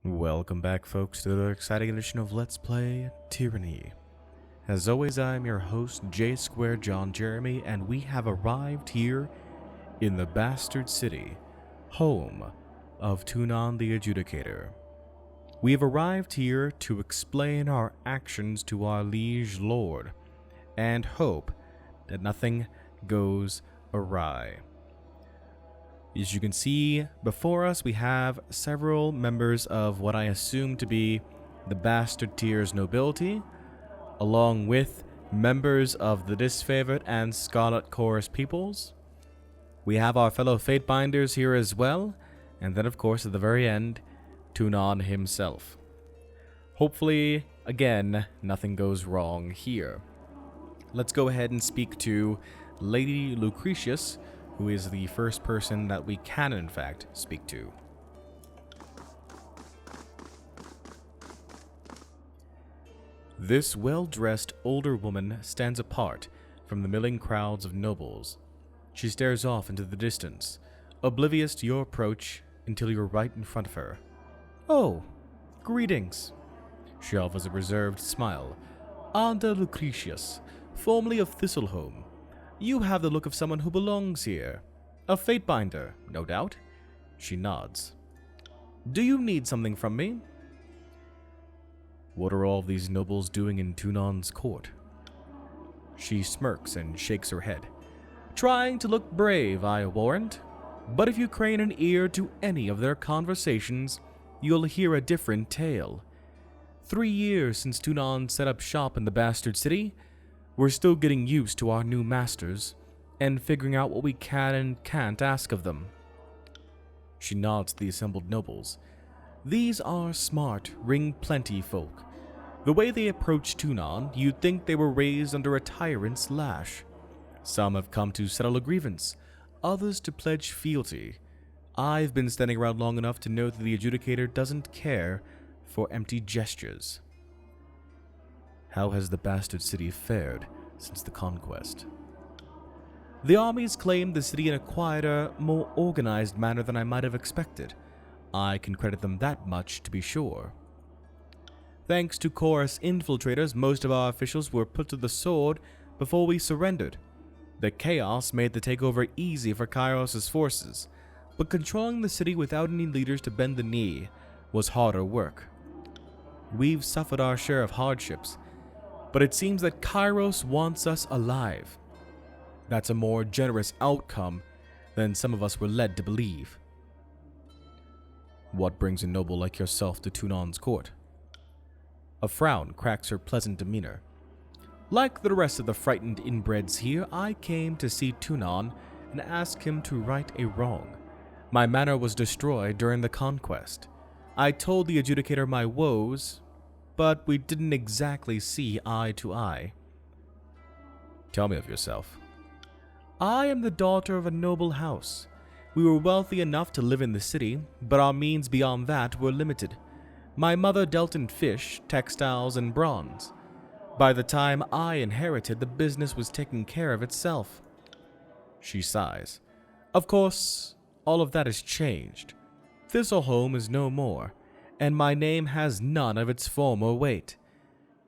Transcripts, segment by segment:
Welcome back, folks, to another exciting edition of Let's Play Tyranny. As always, I'm your host, J Square John Jeremy, and we have arrived here in the Bastard City, home of Tunon the Adjudicator. We have arrived here to explain our actions to our liege lord, and hope that nothing goes awry. As you can see before us, we have several members of what I assume to be the Bastard Tier's nobility, along with members of the Disfavored and Scarlet Chorus peoples. We have our fellow Fatebinders here as well, and then of course at the very end, Tunon himself. Hopefully, again, nothing goes wrong here. Let's go ahead and speak to Lady Lucretius, who is the first person that we can, in fact, speak to. This well-dressed older woman stands apart from the milling crowds of nobles. She stares off into the distance, oblivious to your approach until you're right in front of her. "Oh, greetings." She offers a reserved smile. "Anda Lucretius, formerly of Thistleholm. You have the look of someone who belongs here. A Fatebinder, no doubt?" She nods. "Do you need something from me?" "What are all these nobles doing in Tunon's court?" She smirks and shakes her head. "Trying to look brave, I warrant. But if you crane an ear to any of their conversations, you'll hear a different tale. 3 years since Tunon set up shop in the Bastard City. We're still getting used to our new masters, and figuring out what we can and can't ask of them." She nods to the assembled nobles. "These are smart, ring-plenty folk. The way they approach Tunon, you'd think they were raised under a tyrant's lash. Some have come to settle a grievance, others to pledge fealty. I've been standing around long enough to know that the Adjudicator doesn't care for empty gestures." "How has the Bastard City fared since the conquest?" "The armies claimed the city in a quieter, more organized manner than I might have expected. I can credit them that much, to be sure. Thanks to Chorus infiltrators, most of our officials were put to the sword before we surrendered. The chaos made the takeover easy for Kyros' forces, but controlling the city without any leaders to bend the knee was harder work. We've suffered our share of hardships, but it seems that Kyros wants us alive. That's a more generous outcome than some of us were led to believe." "What brings a noble like yourself to Tunon's court?" A frown cracks her pleasant demeanor. "Like the rest of the frightened inbreds here, I came to see Tunon and ask him to right a wrong. My manor was destroyed during the conquest. I told the Adjudicator my woes, but we didn't exactly see eye to eye." "Tell me of yourself." "I am the daughter of a noble house. We were wealthy enough to live in the city, but our means beyond that were limited. My mother dealt in fish, textiles, and bronze. By the time I inherited, the business was taking care of itself." She sighs. "Of course, all of that has changed. Thistleholm is no more, and my name has none of its former weight.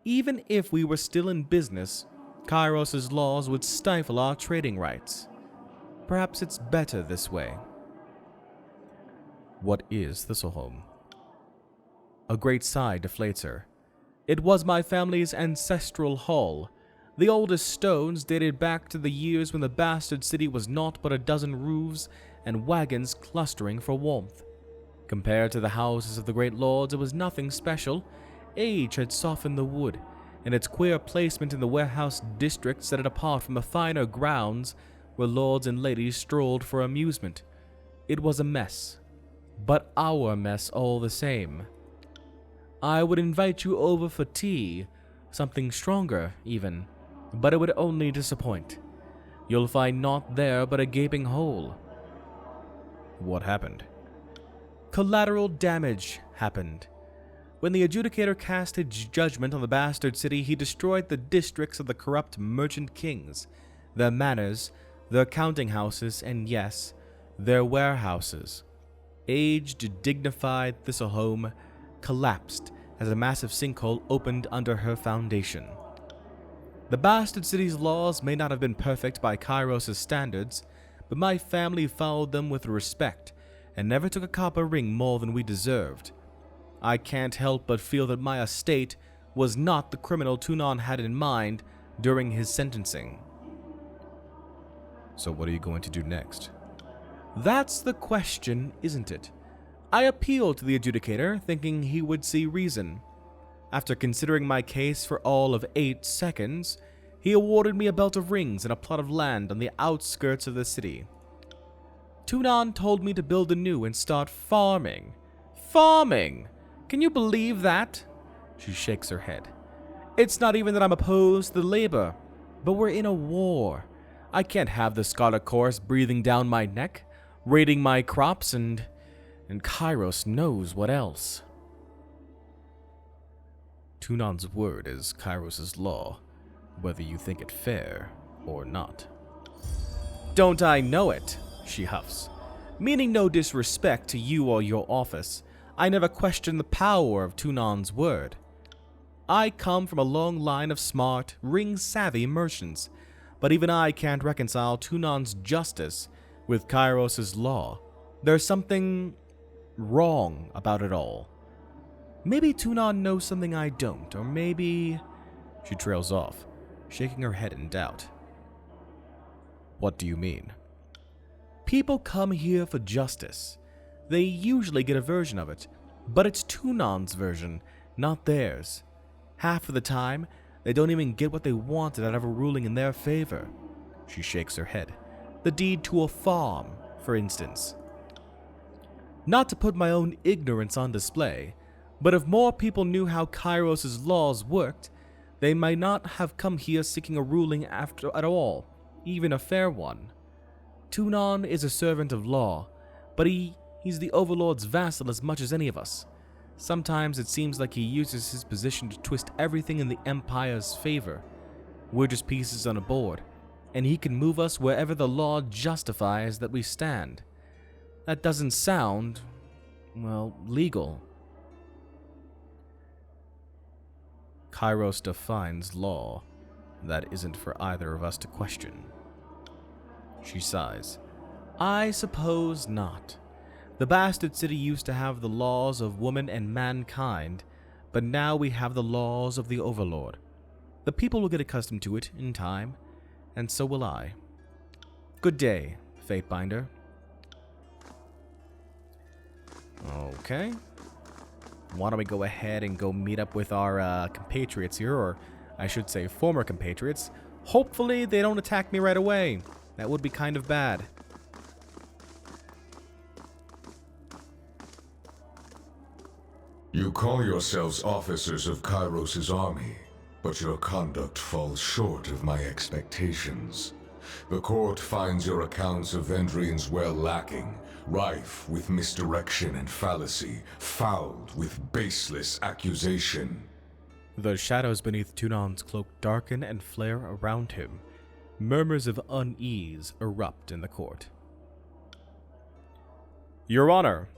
Even if we were still in business, Kyros' laws would stifle our trading rights. Perhaps it's better this way." "What is Thistleholm?" A great sigh deflates her. "It was my family's ancestral hall. The oldest stones dated back to the years when the Bastard City was naught but a dozen roofs and wagons clustering for warmth. Compared to the houses of the great lords, it was nothing special. Age had softened the wood, and its queer placement in the warehouse district set it apart from the finer grounds where lords and ladies strolled for amusement. It was a mess, but our mess all the same. I would invite you over for tea, something stronger even, but it would only disappoint. You'll find naught there but a gaping hole." "What happened?" "Collateral damage happened. When the Adjudicator cast his judgment on the Bastard City, he destroyed the districts of the corrupt merchant kings, their manors, their counting houses, and yes, their warehouses. Aged, dignified Thistleholm collapsed as a massive sinkhole opened under her foundation. The bastard city's laws may not have been perfect by Kyros' standards, but my family followed them with respect and never took a copper ring more than we deserved. I can't help but feel that my estate was not the criminal Tunon had in mind during his sentencing. So what are you going to do next? That's the question, isn't it? I appealed to the adjudicator, thinking he would see reason. After considering my case for all of 8 seconds, he awarded me a belt of rings and a plot of land on the outskirts of the city. Tunon told me to build anew and start farming. Farming! Can you believe that? She shakes her head. It's not even that I'm opposed to the labor, but we're in a war. I can't have the Scarlet Chorus breathing down my neck, raiding my crops, and Kyros knows what else. Tunon's word is Kyros' law, whether you think it fair or not. Don't I know it? She huffs. Meaning no disrespect to you or your office, I never questioned the power of Tunon's word. I come from a long line of smart, ring-savvy merchants, but even I can't reconcile Tunon's justice with Kyros' law. There's something wrong about it all. Maybe Tunon knows something I don't, or maybe... She trails off, shaking her head in doubt. What do you mean? People come here for justice. They usually get a version of it, but it's Tunon's version, not theirs. Half of the time, they don't even get what they wanted out of a ruling in their favor. She shakes her head. The deed to a farm, for instance. Not to put my own ignorance on display, but if more people knew how Kyros' laws worked, they might not have come here seeking a ruling at all, even a fair one. Tunon is a servant of law, but he's the Overlord's vassal as much as any of us. Sometimes it seems like he uses his position to twist everything in the Empire's favor. We're just pieces on a board, and he can move us wherever the law justifies that we stand. That doesn't sound, well, legal. Kyros defines law. That isn't for either of us to question. She sighs. I suppose not. The bastard city used to have the laws of woman and mankind, but now we have the laws of the Overlord. The people will get accustomed to it in time, and so will I. Good day, Fateinder. Okay. Why don't we go ahead and go meet up with our compatriots here, or I should say former compatriots. Hopefully they don't attack me right away. That would be kind of bad. You call yourselves officers of Kyros' army, but your conduct falls short of my expectations. The court finds your accounts of Vendrian's well lacking, rife with misdirection and fallacy, fouled with baseless accusation. The shadows beneath Tunon's cloak darken and flare around him. Murmurs of unease erupt in the court. Your Honor,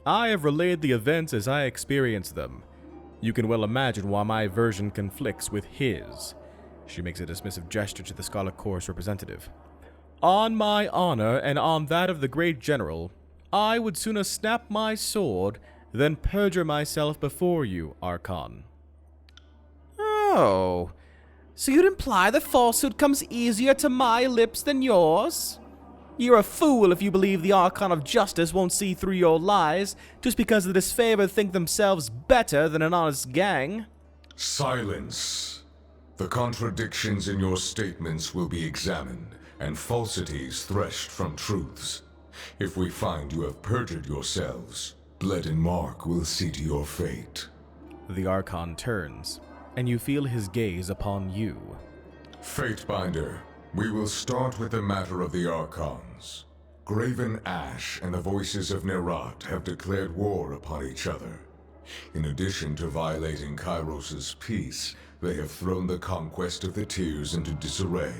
I have relayed the events as I experienced them. You can well imagine why my version conflicts with his. She makes a dismissive gesture to the Scarlet Chorus representative. On my honor and on that of the great general, I would sooner snap my sword than perjure myself before you, Archon. Oh, so you'd imply that falsehood comes easier to my lips than yours? You're a fool if you believe the Archon of Justice won't see through your lies just because the disfavored think themselves better than an honest gang. Silence. The contradictions in your statements will be examined, and falsities threshed from truths. If we find you have perjured yourselves, Bled and Mark will see to your fate. The Archon turns, and you feel his gaze upon you. Fatebinder, we will start with the matter of the Archons. Graven Ash and the Voices of Nerat have declared war upon each other. In addition to violating Kyros' peace, they have thrown the conquest of the Tears into disarray.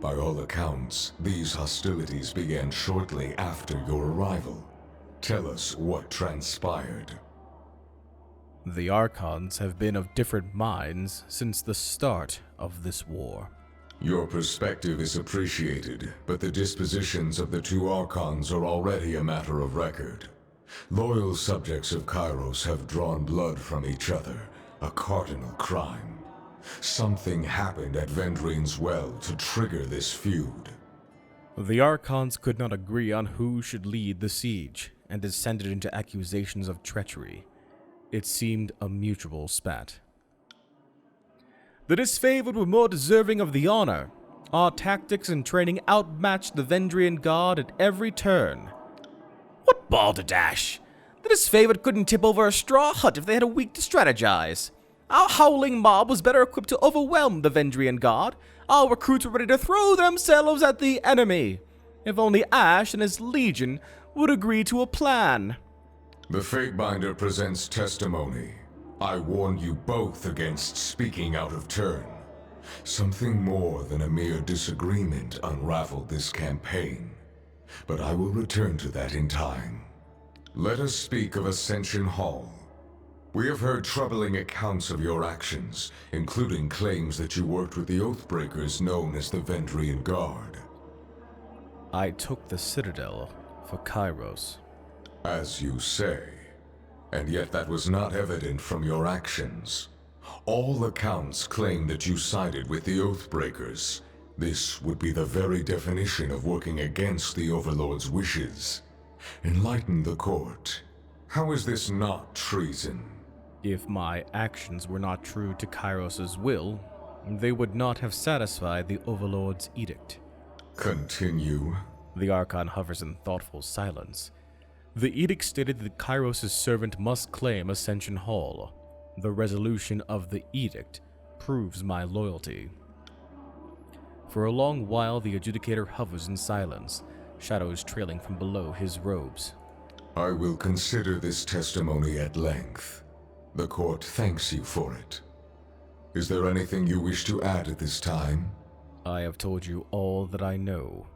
By all accounts, these hostilities began shortly after your arrival. Tell us what transpired. The Archons have been of different minds since the start of this war. Your perspective is appreciated, but the dispositions of the two Archons are already a matter of record. Loyal subjects of Kyros have drawn blood from each other, a cardinal crime. Something happened at Vendrian's Well to trigger this feud. The Archons could not agree on who should lead the siege, and descended into accusations of treachery. It seemed a mutual spat. The disfavored were more deserving of the honor. Our tactics and training outmatched the Vendrian Guard at every turn. What balderdash! The disfavored couldn't tip over a straw hut if they had a week to strategize. Our howling mob was better equipped to overwhelm the Vendrian Guard. Our recruits were ready to throw themselves at the enemy. If only Ash and his legion would agree to a plan. The Fatebinder presents testimony. I warn you both against speaking out of turn. Something more than a mere disagreement unraveled this campaign. But I will return to that in time. Let us speak of Ascension Hall. We have heard troubling accounts of your actions, including claims that you worked with the Oathbreakers known as the Vendrian Guard. I took the Citadel for Kyros. As you say. And yet that was not evident from your actions. All accounts claim that you sided with the Oathbreakers. This would be the very definition of working against the Overlord's wishes. Enlighten the court. How is this not treason? If my actions were not true to Kyros' will, they would not have satisfied the Overlord's edict. Continue. The Archon hovers in thoughtful silence. The edict stated that Kyros' servant must claim Ascension Hall. The resolution of the edict proves my loyalty. For a long while, the adjudicator hovers in silence, shadows trailing from below his robes. I will consider this testimony at length. The court thanks you for it. Is there anything you wish to add at this time? I have told you all that I know.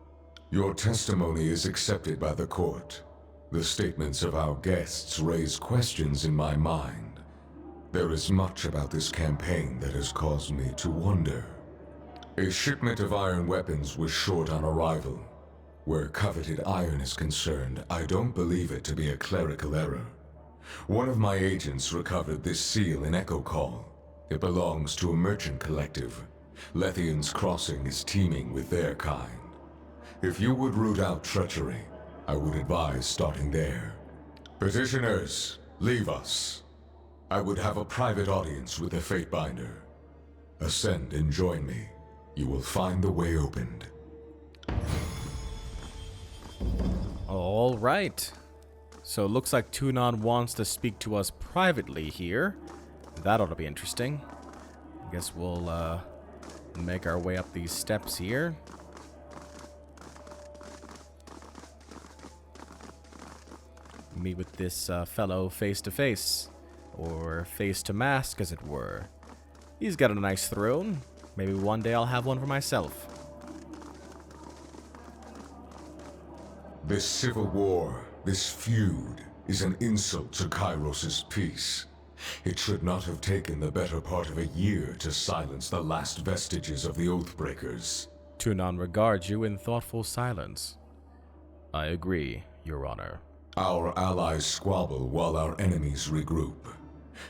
Your testimony is accepted by the court. The statements of our guests raise questions in my mind. There is much about this campaign that has caused me to wonder. A shipment of iron weapons was short on arrival. Where coveted iron is concerned, I don't believe it to be a clerical error. One of my agents recovered this seal in Echo Call. It belongs to a merchant collective. Lethian's Crossing is teeming with their kind. If you would root out treachery, I would advise starting there. Petitioners, leave us. I would have a private audience with the Fatebinder. Ascend and join me. You will find the way opened. All right. So it looks like Tunon wants to speak to us privately here. That ought to be interesting. I guess we'll make our way up these steps here. Meet with this fellow face to face, or face to mask as it were. He's got a nice throne. Maybe one day I'll have one for myself. This civil war, this feud, is an insult to Kyros' peace. It should not have taken the better part of a year to silence the last vestiges of the Oathbreakers. Tunon regards you in thoughtful silence. I agree, Your Honor. Our allies squabble while our enemies regroup.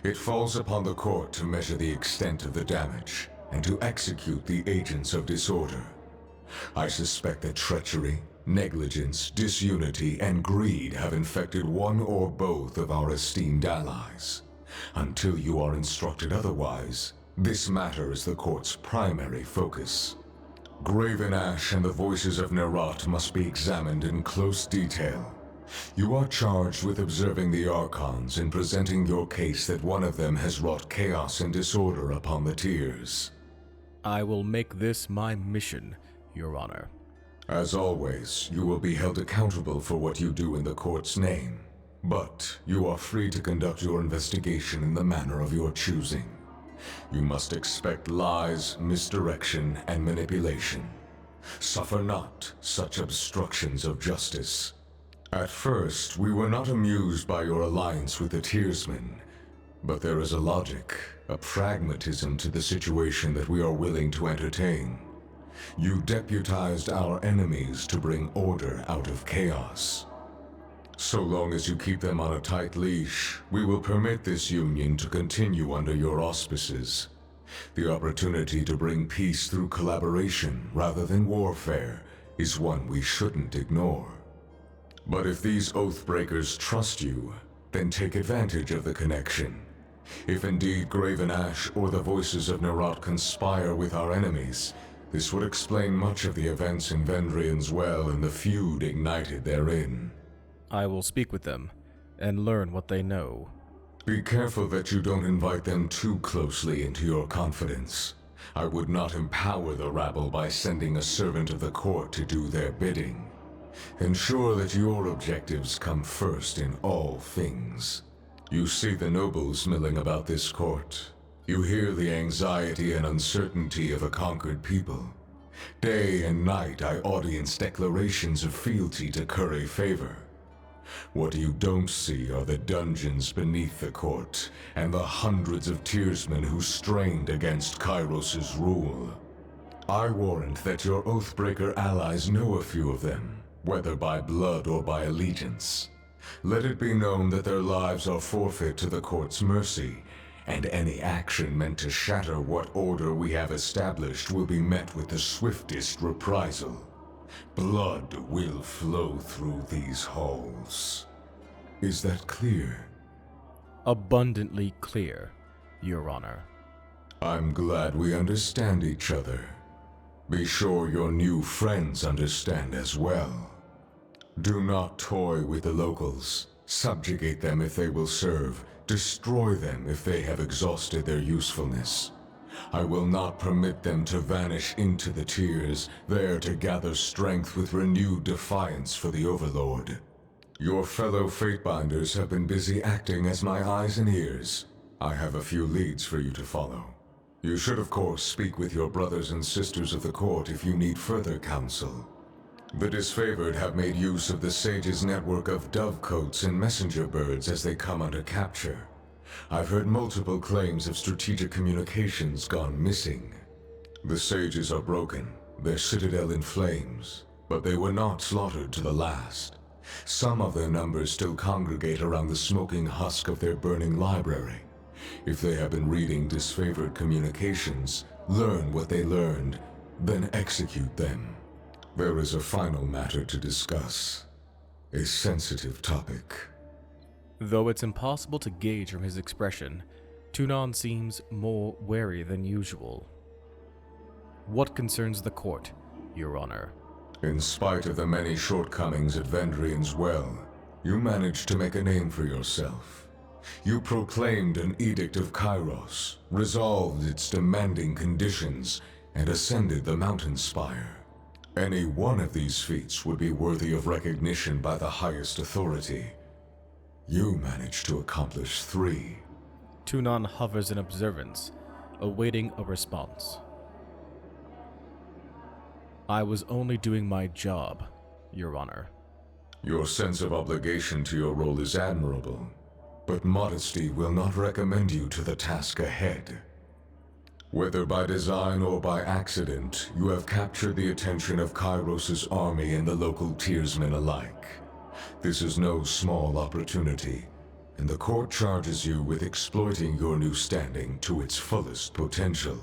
It falls upon the court to measure the extent of the damage and to execute the agents of disorder. I suspect that treachery, negligence, disunity, and greed have infected one or both of our esteemed allies. Until you are instructed otherwise, this matter is the court's primary focus. Graven Ash and the voices of Nerat must be examined in close detail. You are charged with observing the Archons and presenting your case that one of them has wrought chaos and disorder upon the tiers. I will make this my mission, Your Honor. As always, you will be held accountable for what you do in the court's name. But you are free to conduct your investigation in the manner of your choosing. You must expect lies, misdirection, and manipulation. Suffer not such obstructions of justice. At first, we were not amused by your alliance with the Tiersmen. But there is a logic, a pragmatism to the situation that we are willing to entertain. You deputized our enemies to bring order out of chaos. So long as you keep them on a tight leash, we will permit this union to continue under your auspices. The opportunity to bring peace through collaboration rather than warfare is one we shouldn't ignore. But if these Oathbreakers trust you, then take advantage of the connection. If indeed Graven Ash or the voices of Nerat conspire with our enemies, this would explain much of the events in Vendrian's Well and the feud ignited therein. I will speak with them and learn what they know. Be careful that you don't invite them too closely into your confidence. I would not empower the rabble by sending a servant of the court to do their bidding. Ensure that your objectives come first in all things. You see the nobles milling about this court. You hear the anxiety and uncertainty of a conquered people. Day and night I audience declarations of fealty to curry favor. What you don't see are the dungeons beneath the court, and the hundreds of tearsmen who strained against Kyros' rule. I warrant that your Oathbreaker allies know a few of them, whether by blood or by allegiance. Let it be known that their lives are forfeit to the court's mercy, and any action meant to shatter what order we have established will be met with the swiftest reprisal. Blood will flow through these halls. Is that clear? Abundantly clear, Your Honor. I'm glad we understand each other. Be sure your new friends understand as well. Do not toy with the locals. Subjugate them if they will serve. Destroy them if they have exhausted their usefulness. I will not permit them to vanish into the tears, there to gather strength with renewed defiance for the Overlord. Your fellow Fatebinders have been busy acting as my eyes and ears. I have a few leads for you to follow. You should of course speak with your brothers and sisters of the court if you need further counsel. The disfavored have made use of the Sage's network of dovecotes and messenger birds as they come under capture. I've heard multiple claims of strategic communications gone missing. The Sages are broken, their citadel in flames, but they were not slaughtered to the last. Some of their numbers still congregate around the smoking husk of their burning library. If they have been reading disfavored communications, learn what they learned, then execute them. There is a final matter to discuss. A sensitive topic. Though it's impossible to gauge from his expression, Tunon seems more wary than usual. What concerns the court, Your Honor? In spite of the many shortcomings at Vendrian's Well, you managed to make a name for yourself. You proclaimed an Edict of Kyros, resolved its demanding conditions, and ascended the mountain spire. Any one of these feats would be worthy of recognition by the highest authority. You managed to accomplish 3. Tunon hovers in observance, awaiting a response. I was only doing my job, Your Honor. Your sense of obligation to your role is admirable, but modesty will not recommend you to the task ahead. Whether by design or by accident, you have captured the attention of Kyros' army and the local tearsmen alike. This is no small opportunity, and the court charges you with exploiting your new standing to its fullest potential.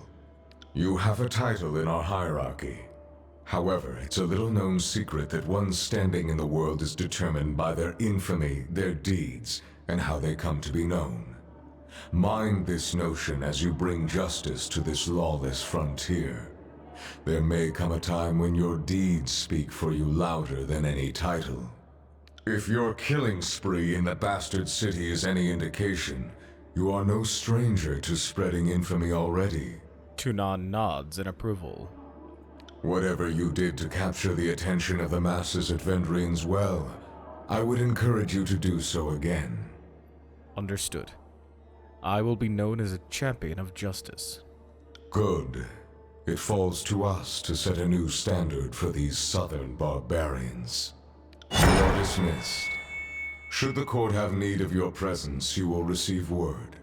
You have a title in our hierarchy. However, it's a little-known secret that one's standing in the world is determined by their infamy, their deeds, and how they come to be known. Mind this notion as you bring justice to this lawless frontier. There may come a time when your deeds speak for you louder than any title. If your killing spree in the bastard city is any indication, you are no stranger to spreading infamy already. Tunon nods in approval. Whatever you did to capture the attention of the masses at Vendrian's Well, I would encourage you to do so again. Understood. I will be known as a champion of justice. Good. It falls to us to set a new standard for these southern barbarians. You are dismissed. Should the court have need of your presence, you will receive word.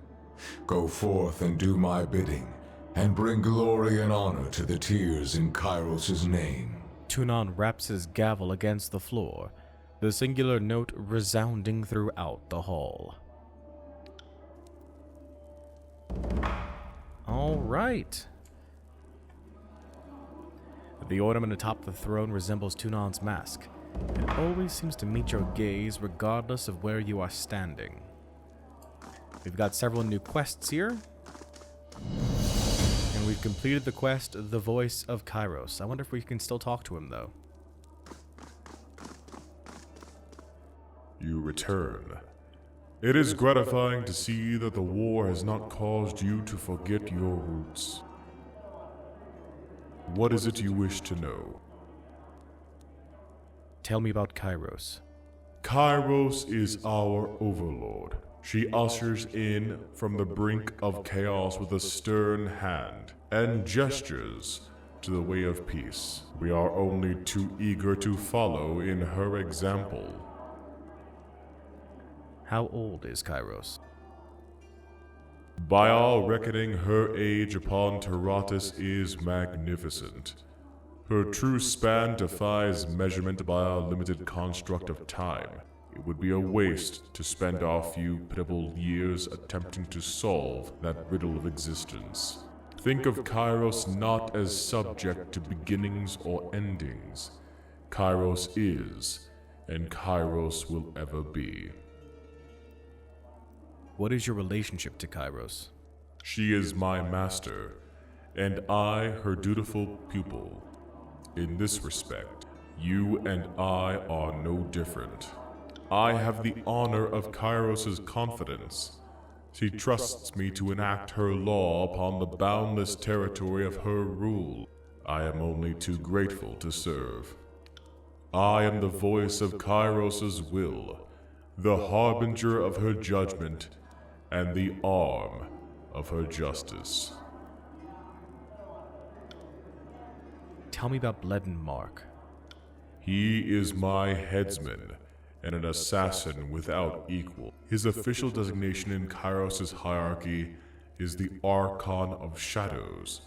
Go forth and do my bidding, and bring glory and honor to the tears in Kyros' name. Tunon raps his gavel against the floor, the singular note resounding throughout the hall. All right. The ornament atop the throne resembles Tunon's mask. It always seems to meet your gaze regardless of where you are standing. We've got several new quests here. And we've completed the quest, The Voice of Kyros. I wonder if we can still talk to him, though. You return. It is gratifying to see that the war has not caused you to forget your roots. What is it you wish to know? Tell me about Kyros. Kyros is our overlord. She ushers in from the brink of chaos with a stern hand and gestures to the way of peace. We are only too eager to follow in her example. How old is Kyros? By our reckoning, her age upon Tyranny is magnificent. Her true span defies measurement by our limited construct of time. It would be a waste to spend our few pitiful years attempting to solve that riddle of existence. Think of Kyros not as subject to beginnings or endings. Kyros is, and Kyros will ever be. What is your relationship to Kyros? She is my master, and I her dutiful pupil. In this respect, you and I are no different. I have the honor of Kyros' confidence. She trusts me to enact her law upon the boundless territory of her rule. I am only too grateful to serve. I am the voice of Kyros' will, the harbinger of her judgment, and the arm of her justice. Tell me about Bleeding Mark. He is my headsman, and an assassin without equal. His official designation in Kyros' hierarchy is the Archon of Shadows,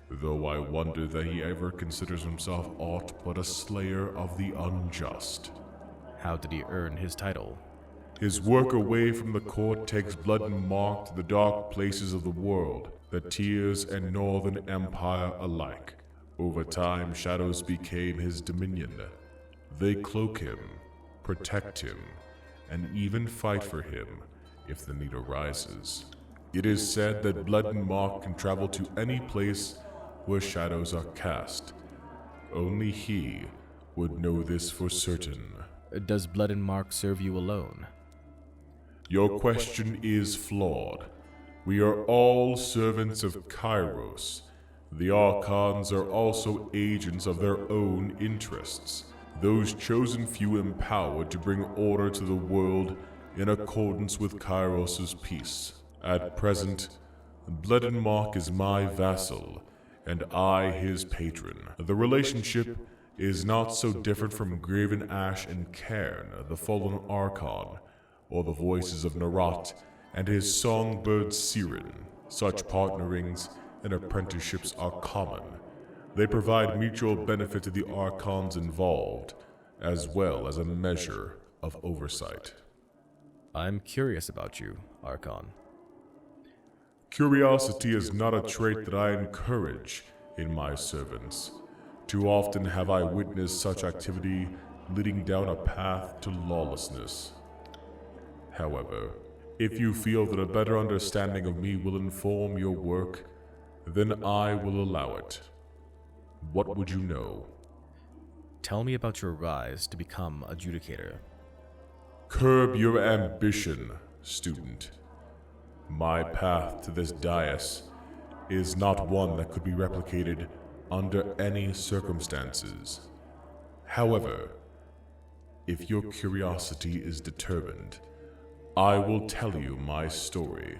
though I wonder that he ever considers himself aught but a slayer of the unjust. How did he earn his title? His work away from the court takes Bleeding Mark to the dark places of the world, the Tears and Northern Empire alike. Over time, Shadows became his dominion. They cloak him, protect him, and even fight for him if the need arises. It is said that Bleeding Mark can travel to any place where shadows are cast. Only he would know this for certain. Does Bleeding Mark serve you alone? Your question is flawed. We are all servants of Kyros. The Archons are also agents of their own interests, those chosen few empowered to bring order to the world in accordance with Kyros' peace. At present, Bleeding Mark is my vassal, and I his patron. The relationship is not so different from Graven Ash and Cairn, the fallen Archon, or the voices of Nerat and his songbird Siren. Such partnerings and apprenticeships are common. They provide mutual benefit to the Archons involved, as well as a measure of oversight. I'm curious about you, Archon. Curiosity is not a trait that I encourage in my servants. Too often have I witnessed such activity leading down a path to lawlessness. However, if you feel that a better understanding of me will inform your work, then I will allow it. What would you know? Tell me about your rise to become adjudicator. Curb your ambition, student. My path to this dais is not one that could be replicated under any circumstances. However, if your curiosity is determined, I will tell you my story.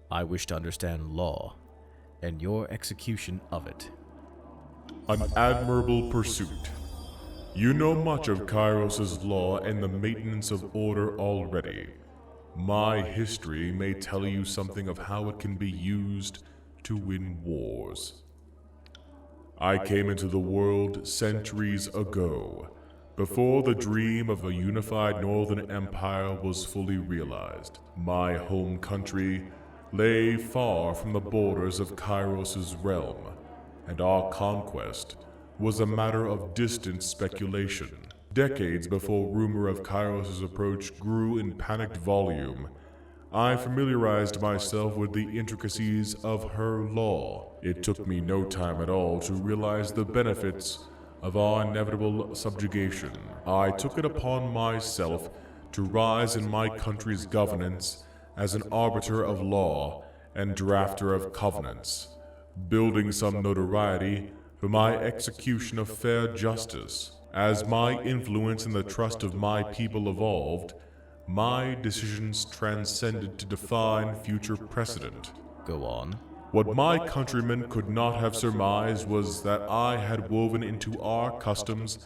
I wish to understand law and your execution of it. An admirable pursuit. You know much of Kyros' law and the maintenance of order already. My history may tell you something of how it can be used to win wars. I came into the world centuries ago, before the dream of a unified Northern Empire was fully realized. My home country lay far from the borders of Kyros' realm, and our conquest was a matter of distant speculation. Decades before rumor of Kyros' approach grew in panicked volume, I familiarized myself with the intricacies of her law. It took me no time at all to realize the benefits of our inevitable subjugation. I took it upon myself to rise in my country's governance as an arbiter of law and drafter of covenants, building some notoriety for my execution of fair justice. As my influence and the trust of my people evolved, my decisions transcended to define future precedent. Go on. What my countrymen could not have surmised was that I had woven into our customs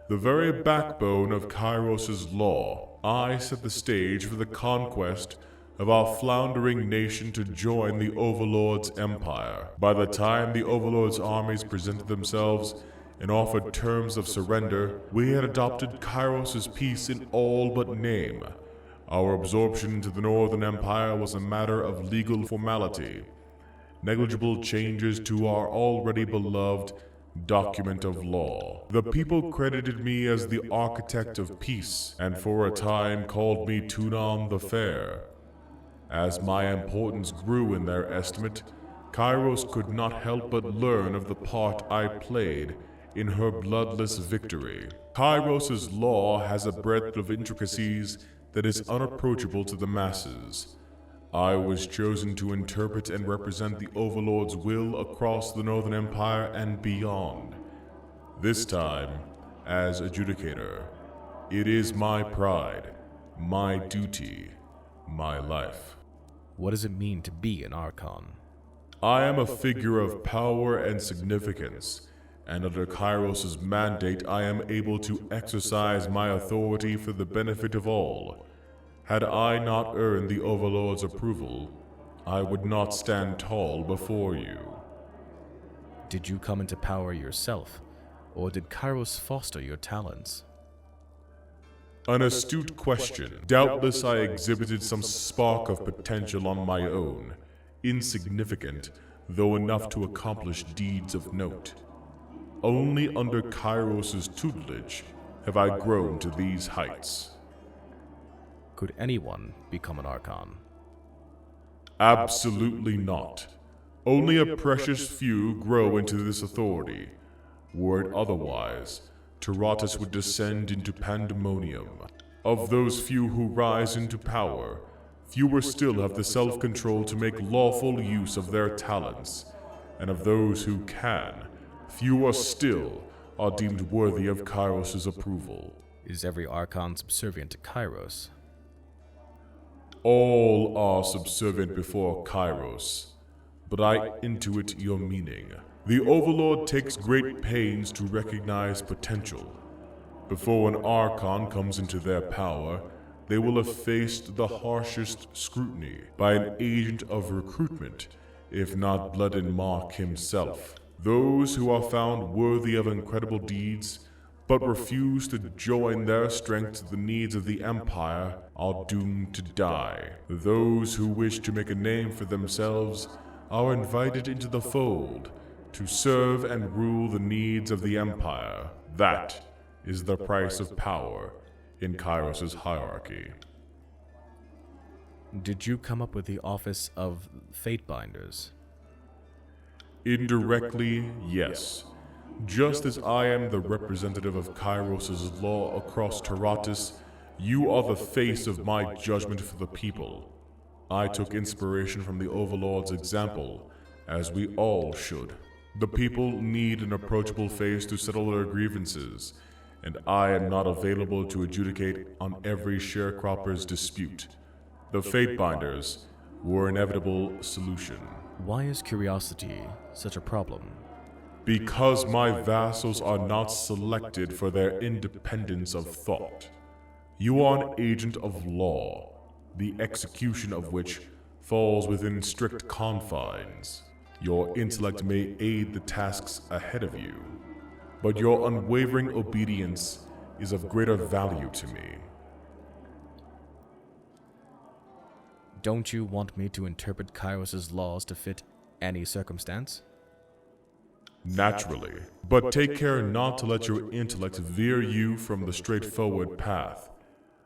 the very backbone of Kyros' law. I set the stage for the conquest of our floundering nation to join the Overlord's empire. By the time the Overlord's armies presented themselves and offered terms of surrender, we had adopted Kyros' peace in all but name. Our absorption into the Northern Empire was a matter of legal formality. Negligible changes to our already beloved document of law. The people credited me as the architect of peace, and for a time called me Tunon the Fair. As my importance grew in their estimate, Kyros could not help but learn of the part I played in her bloodless victory. Kyros' law has a breadth of intricacies that is unapproachable to the masses. I was chosen to interpret and represent the Overlord's will across the Northern Empire and beyond. This time, as adjudicator, it is my pride, my duty, my life. What does it mean to be an Archon? I am a figure of power and significance, and under Kyros' mandate I am able to exercise my authority for the benefit of all. Had I not earned the Overlord's approval, I would not stand tall before you. Did you come into power yourself, or did Kyros foster your talents? An astute question. Doubtless I exhibited some spark of potential on my own, insignificant, though enough to accomplish deeds of note. Only under Kyros' tutelage have I grown to these heights. Could anyone become an Archon? Absolutely not. Only a precious few grow into this authority. Were it otherwise, Tyranny would descend into pandemonium. Of those few who rise into power, fewer still have the self-control to make lawful use of their talents, and of those who can, fewer still are deemed worthy of Kyros' approval. Is every Archon subservient to Kyros? All are subservient before Kyros, but I intuit your meaning. The Overlord takes great pains to recognize potential. Before an Archon comes into their power, they will have faced the harshest scrutiny by an agent of recruitment, if not Blood and Mark himself. Those who are found worthy of incredible deeds, but refuse to join their strength to the needs of the Empire, are doomed to die. Those who wish to make a name for themselves are invited into the fold, to serve and rule the needs of the Empire. That is the price of power in Kyros' hierarchy. Did you come up with the office of Fatebinders? Indirectly, yes. Just as I am the representative of Kyros' law across Tyranny, you are the face of my judgment for the people. I took inspiration from the Overlord's example, as we all should. The people need an approachable face to settle their grievances, and I am not available to adjudicate on every sharecropper's dispute. The Fatebinders were an inevitable solution. Why is curiosity such a problem? Because my vassals are not selected for their independence of thought. You are an agent of law. the execution of which falls within strict confines. Your intellect may aid the tasks ahead of you, but your unwavering obedience is of greater value to me. Don't you want me to interpret Kyros' laws to fit any circumstance? Naturally, but take care not to let your intellect veer you from the straightforward path.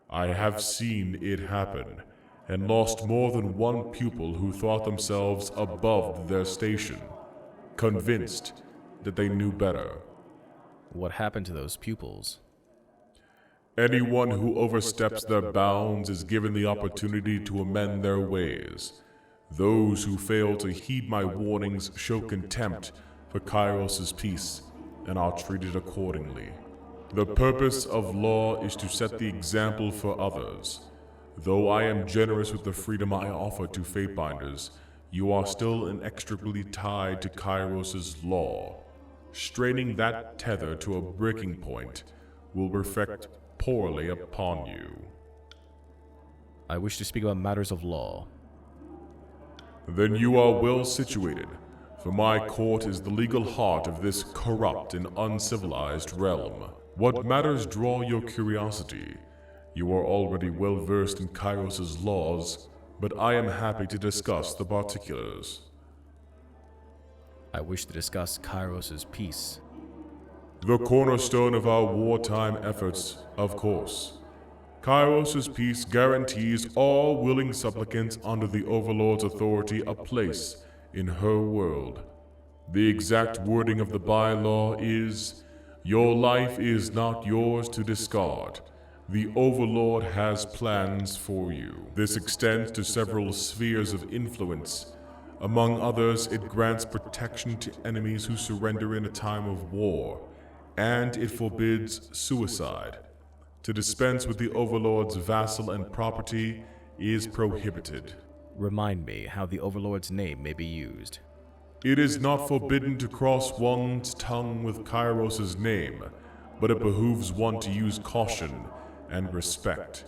I have seen it happen, and lost more than one pupil who thought themselves above their station, convinced that they knew better. What happened to those pupils? Anyone who oversteps their bounds is given the opportunity to amend their ways. Those who fail to heed my warnings show contempt for Kyros' peace and are treated accordingly. The purpose of law is to set the example for others. Though I am generous with the freedom I offer to Fatebinders, you are still inextricably tied to Kyros' law. Straining that tether to a breaking point will reflect poorly upon you. I wish to speak about matters of law. Then you are well situated, for my court is the legal heart of this corrupt and uncivilized realm. What matters draw your curiosity? You are already well versed in Kyros' laws, but I am happy to discuss the particulars. I wish to discuss Kyros' peace. The cornerstone of our wartime efforts, of course. Kyros' peace guarantees all willing supplicants under the Overlord's authority a place in her world. The exact wording of the bylaw is, "Your life is not yours to discard. The Overlord has plans for you." This extends to several spheres of influence. Among others, it grants protection to enemies who surrender in a time of war, and it forbids suicide. To dispense with the Overlord's vassal and property is prohibited. Remind me how the Overlord's name may be used. It is not forbidden to cross one's tongue with Kyros' name, but it behooves one to use caution and respect.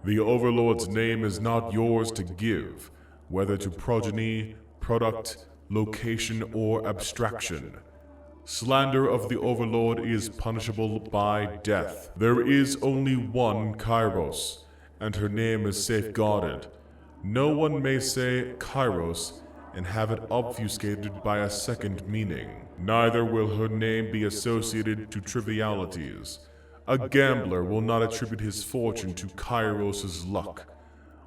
The Overlord's name is not yours to give, whether to progeny, product, location, or abstraction. Slander of the Overlord is punishable by death. There is only one Kyros, and her name is safeguarded. No one may say Kyros and have it obfuscated by a second meaning. Neither will her name be associated to trivialities. A gambler will not attribute his fortune to Kyros' luck,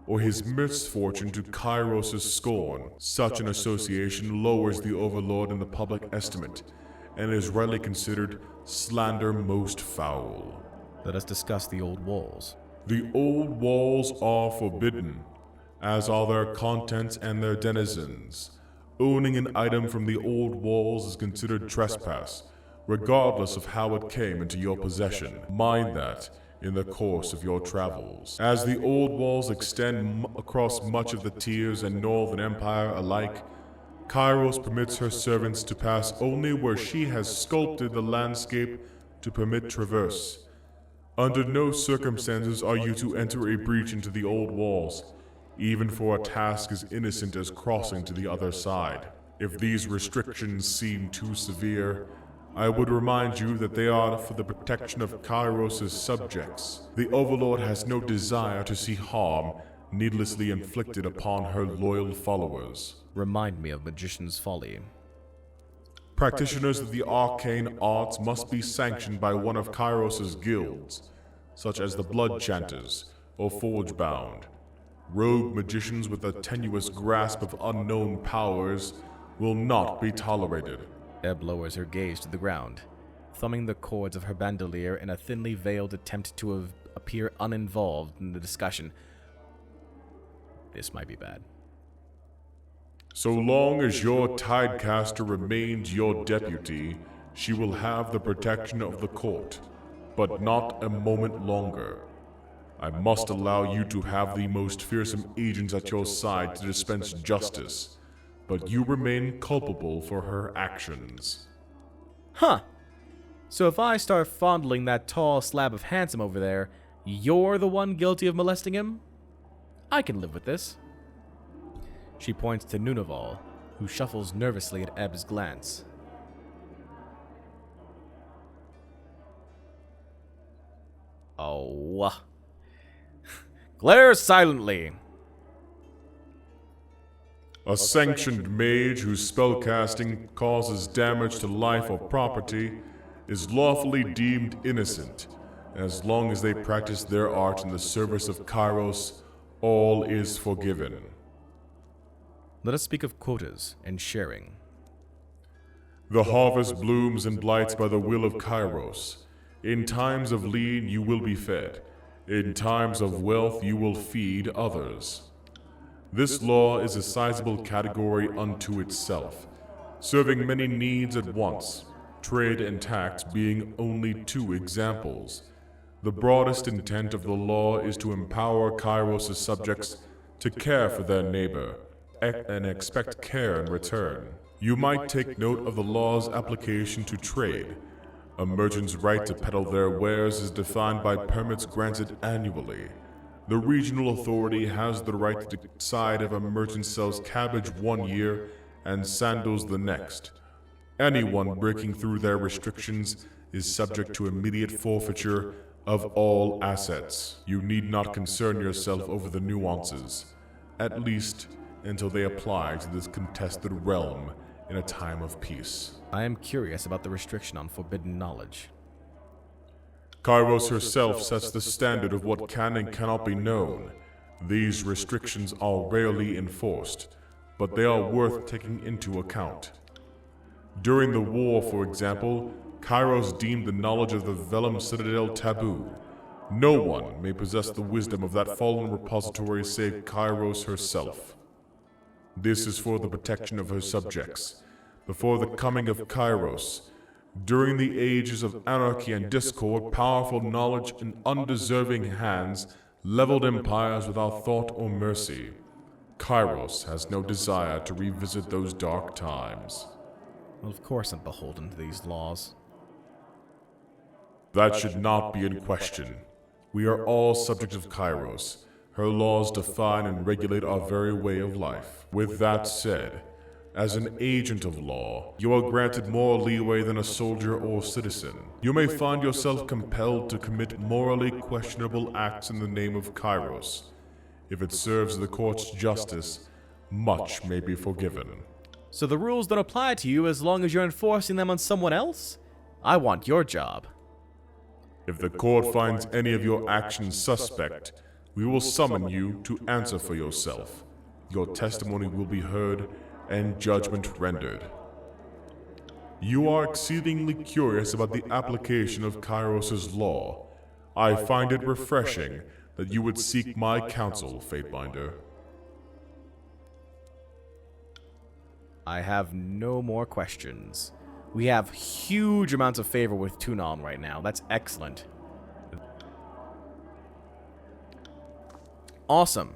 or his misfortune to Kyros' scorn. Such an association lowers the Overlord in the public estimate, and is rightly considered slander most foul. Let us discuss the old walls. The old walls are forbidden, as are their contents and their denizens. Owning an item from the old walls is considered trespass, regardless of how it came into your possession. Mind that in the course of your travels. As the old walls extend across much of the Tiers and Northern Empire alike, Kyros permits her servants to pass only where she has sculpted the landscape to permit traverse. Under no circumstances are you to enter a breach into the old walls, even for a task as innocent as crossing to the other side. If these restrictions seem too severe, I would remind you that they are for the protection of Kyros' subjects. The Overlord has no desire to see harm needlessly inflicted upon her loyal followers. Remind me of Magician's Folly. Practitioners of the arcane arts must be sanctioned by one of Kyros' guilds, such as the Blood Chanters or Forgebound. Rogue magicians with a tenuous grasp of unknown powers will not be tolerated. Ebb lowers her gaze to the ground, thumbing the chords of her bandolier in a thinly veiled attempt to appear uninvolved in the discussion. This might be bad. So long as your Tidecaster remains your deputy, she will have the protection of the court, but not a moment longer. I must allow you to have the most fearsome agents at your side to dispense justice, but you remain culpable for her actions. Huh. So if I start fondling that tall slab of handsome over there, you're the one guilty of molesting him? I can live with this. She points to Nunaval, who shuffles nervously at Ebb's glance. Oh. Glare silently. A sanctioned mage whose spellcasting causes damage to life or property is lawfully deemed innocent. As long as they practice their art in the service of Kyros, all is forgiven. Let us speak of quotas and sharing. The harvest blooms and blights by the will of Kyros. In times of lean you will be fed. In times of wealth you will feed others. This law is a sizable category unto itself, serving many needs at once, trade and tax being only two examples. The broadest intent of the law is to empower Kyros' subjects to care for their neighbor, and expect care in return. You might take note of the law's application to trade. A merchant's right to peddle their wares is defined by permits granted annually. The regional authority has the right to decide if a merchant sells cabbage one year and sandals the next. Anyone breaking through their restrictions is subject to immediate forfeiture of all assets. You need not concern yourself over the nuances, at least until they apply to this contested realm in a time of peace. I am curious about the restriction on forbidden knowledge. Kyros herself sets the standard of what can and cannot be known. These restrictions are rarely enforced, but they are worth taking into account. During the war, for example, Kyros deemed the knowledge of the Vellum Citadel taboo. No one may possess the wisdom of that fallen repository save Kyros herself. This is for the protection of her subjects. Before the coming of Kyros, during the ages of anarchy and discord, powerful knowledge in undeserving hands leveled empires without thought or mercy. Kyros has no desire to revisit those dark times. Well, of course I'm beholden to these laws. That should not be in question. We are all subjects of Kyros. Her laws define and regulate our very way of life. With that said, as an agent of law, you are granted more leeway than a soldier or citizen. You may find yourself compelled to commit morally questionable acts in the name of Kyros. If it serves the court's justice, much may be forgiven. So the rules don't apply to you as long as you're enforcing them on someone else? I want your job. If the court finds any of your actions suspect, we will summon you to answer for yourself. Your testimony will be heard and judgment rendered. You are exceedingly curious about the application of Kyros' law. I find it refreshing that you would seek my counsel, Fateinder. I have no more questions. We have huge amounts of favor with Tunon right now. That's excellent. Awesome.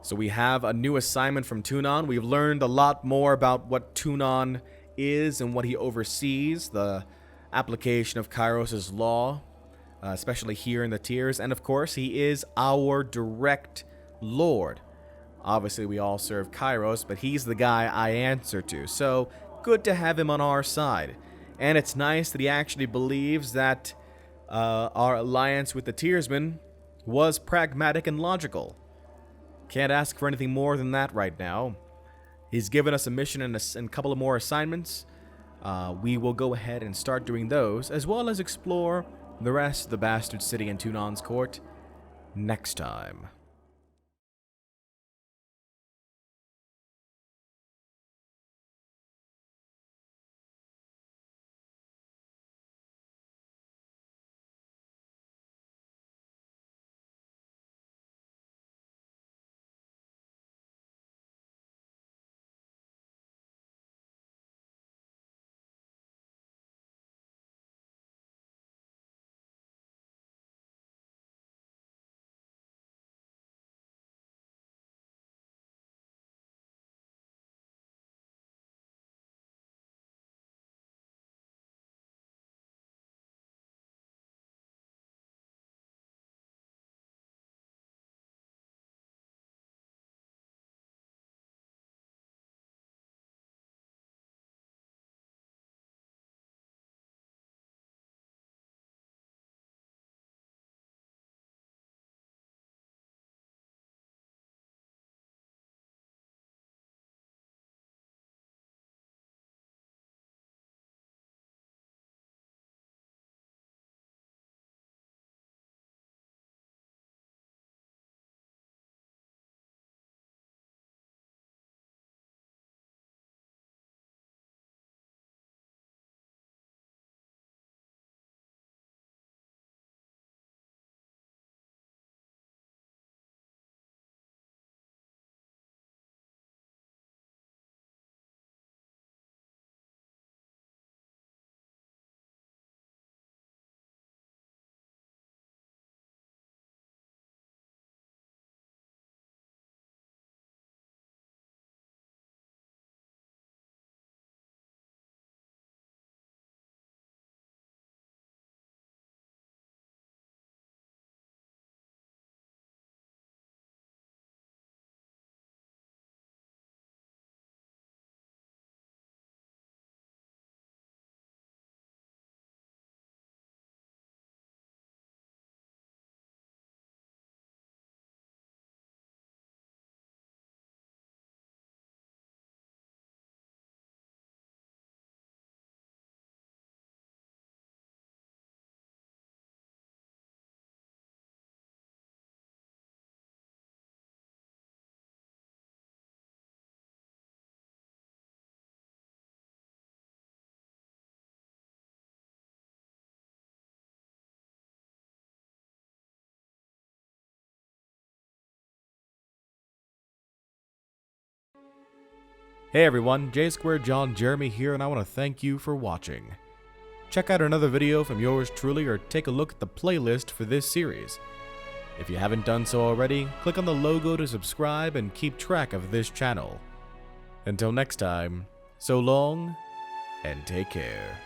So we have a new assignment from Tunon. We've learned a lot more about what Tunon is and what he oversees, the application of Kyros' law, especially here in the tiers. And of course, he is our direct lord. Obviously, we all serve Kyros, but he's the guy I answer to. So, good to have him on our side. And it's nice that he actually believes that our alliance with the Tiersmen was pragmatic and logical. Can't ask for anything more than that right now. He's given us a mission and a couple of more assignments. We will go ahead and start doing those, as well as explore the rest of the Bastard City and Tunon's Court next time. Hey everyone, J Squared John Jeremy here, and I want to thank you for watching. Check out another video from yours truly or take a look at the playlist for this series. If you haven't done so already, click on the logo to subscribe and keep track of this channel. Until next time, so long and take care.